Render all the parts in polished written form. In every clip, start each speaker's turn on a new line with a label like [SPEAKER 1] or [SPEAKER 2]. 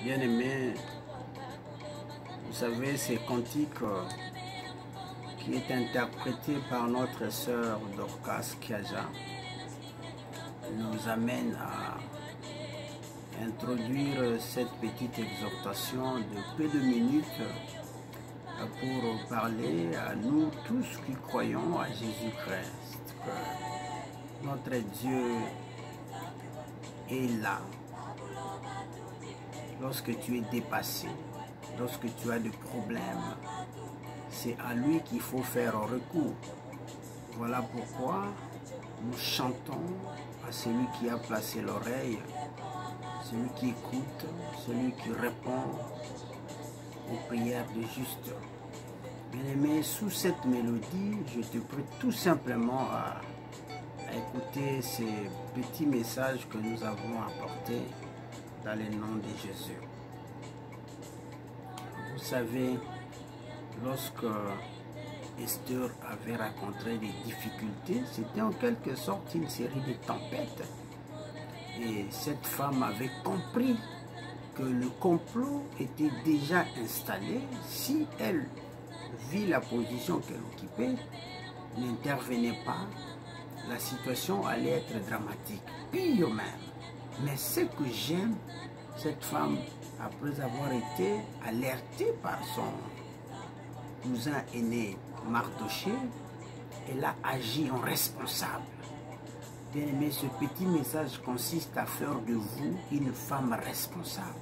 [SPEAKER 1] Bien-aimés, vous savez, ces cantiques qui est interprété par notre sœur Dorcas Kiaja nous amène à introduire cette petite exhortation de peu de minutes pour parler à nous tous qui croyons à Jésus-Christ, que notre Dieu est là. Lorsque tu es dépassé, lorsque tu as des problèmes, c'est à lui qu'il faut faire recours. Voilà pourquoi nous chantons à celui qui a placé l'oreille, celui qui écoute, celui qui répond aux prières des justes. Bien-aimé, sous cette mélodie, je te prie tout simplement à écouter ces petits messages que nous avons apportés dans le nom de Jésus. Vous savez, lorsque Esther avait rencontré des difficultés, c'était en quelque sorte une série de tempêtes. Et cette femme avait compris que le complot était déjà installé. Si elle vit la position qu'elle occupait, n'intervenait pas, la situation allait être dramatique, pire même. Mais ce que j'aime, cette femme, après avoir été alertée par son cousin aîné Mardoché, elle a agi en responsable. Bien aimé, ce petit message consiste à faire de vous une femme responsable,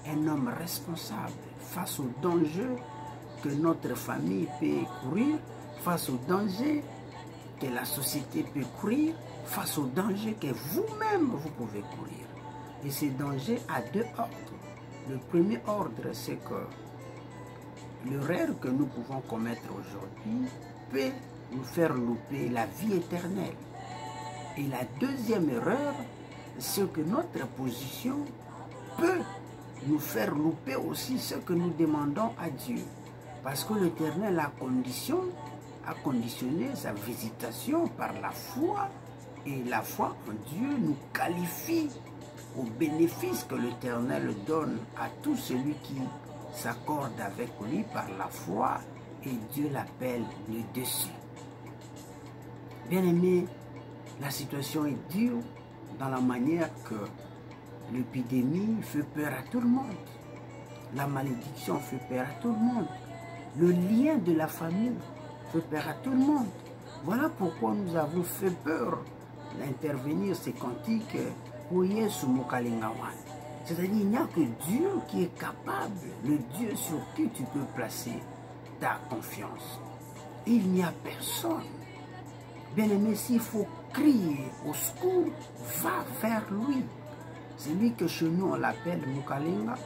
[SPEAKER 1] un homme responsable face aux dangers que notre famille peut courir, face aux dangers que la société peut courir, face aux dangers que vous-même vous pouvez courir. Et ces dangers à deux ordres. Le premier ordre, c'est que l'erreur que nous pouvons commettre aujourd'hui peut nous faire louper la vie éternelle. Et la deuxième erreur, c'est que notre position peut nous faire louper aussi ce que nous demandons à Dieu. Parce que l'Éternel a conditionné sa visitation par la foi. Et la foi en Dieu nous qualifie au bénéfice que l'Éternel donne à tout celui qui s'accorde avec lui par la foi, et Dieu l'appelle le dessus. Bien-aimé, la situation est dure dans la manière que l'épidémie fait peur à tout le monde. La malédiction fait peur à tout le monde. Le lien de la famille fait peur à tout le monde. Voilà pourquoi nous avons fait peur d'intervenir ces cantiques pour Yesu Mokalingawan. C'est-à-dire qu'il n'y a que Dieu qui est capable, le Dieu sur qui tu peux placer ta confiance. Il n'y a personne. Bien-aimé, s'il faut crier au secours, va vers lui. Celui que chez nous on l'appelle Mokalinga,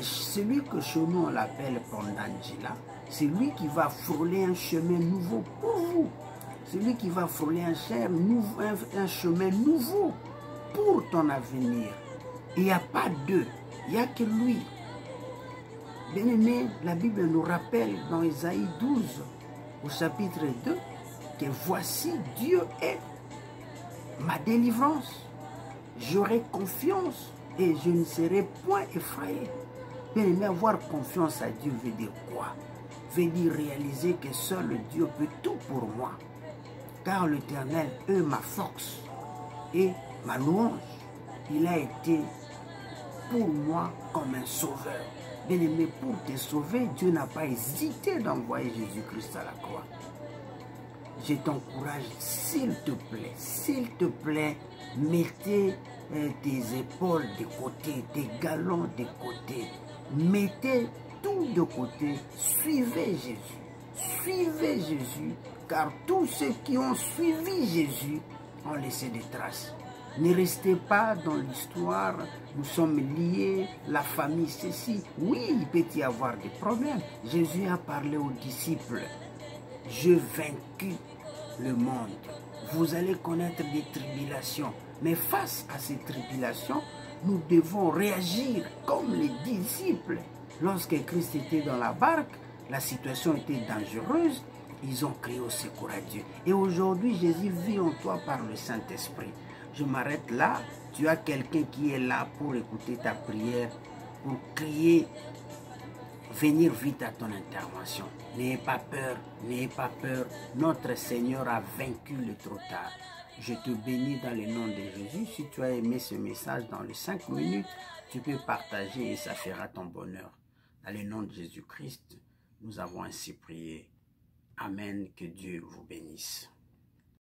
[SPEAKER 1] celui que chez nous on l'appelle Pondanjila, c'est lui qui va frôler un chemin nouveau pour vous. Celui qui va frôler un chemin nouveau pour ton avenir. Il n'y a pas d'eux, il n'y a que lui. Bien-aimé, la Bible nous rappelle dans Ésaïe 12, au chapitre 2, que voici Dieu est ma délivrance. J'aurai confiance et je ne serai point effrayé. Bien-aimé, avoir confiance à Dieu veut dire quoi? Veut dire réaliser que seul Dieu peut tout pour moi. Car l'Éternel est ma force et ma louange. Il a été pour moi comme un sauveur. Bien-aimé, pour te sauver, Dieu n'a pas hésité d'envoyer Jésus-Christ à la croix. Je t'encourage, s'il te plaît, mettez tes épaules de côté, tes galons de côté. Mettez tout de côté. Suivez Jésus, car tous ceux qui ont suivi Jésus ont laissé des traces. Ne restez pas dans l'histoire, nous sommes liés, la famille, ceci. Oui, il peut y avoir des problèmes. Jésus a parlé aux disciples. Je vaincu le monde. Vous allez connaître des tribulations. Mais face à ces tribulations, nous devons réagir comme les disciples. Lorsque Christ était dans la barque, la situation était dangereuse. Ils ont crié au secours à Dieu. Et aujourd'hui, Jésus vit en toi par le Saint-Esprit. Je m'arrête là. Tu as quelqu'un qui est là pour écouter ta prière. pour crier, venir vite à ton intervention. N'ayez pas peur, n'ayez pas peur. Notre Seigneur a vaincu le trop tard. Je te bénis dans le nom de Jésus. Si tu as aimé ce message dans les 5 minutes, tu peux partager et ça fera ton bonheur. Dans le nom de Jésus-Christ, nous avons ainsi prié. Amen. Que Dieu vous bénisse.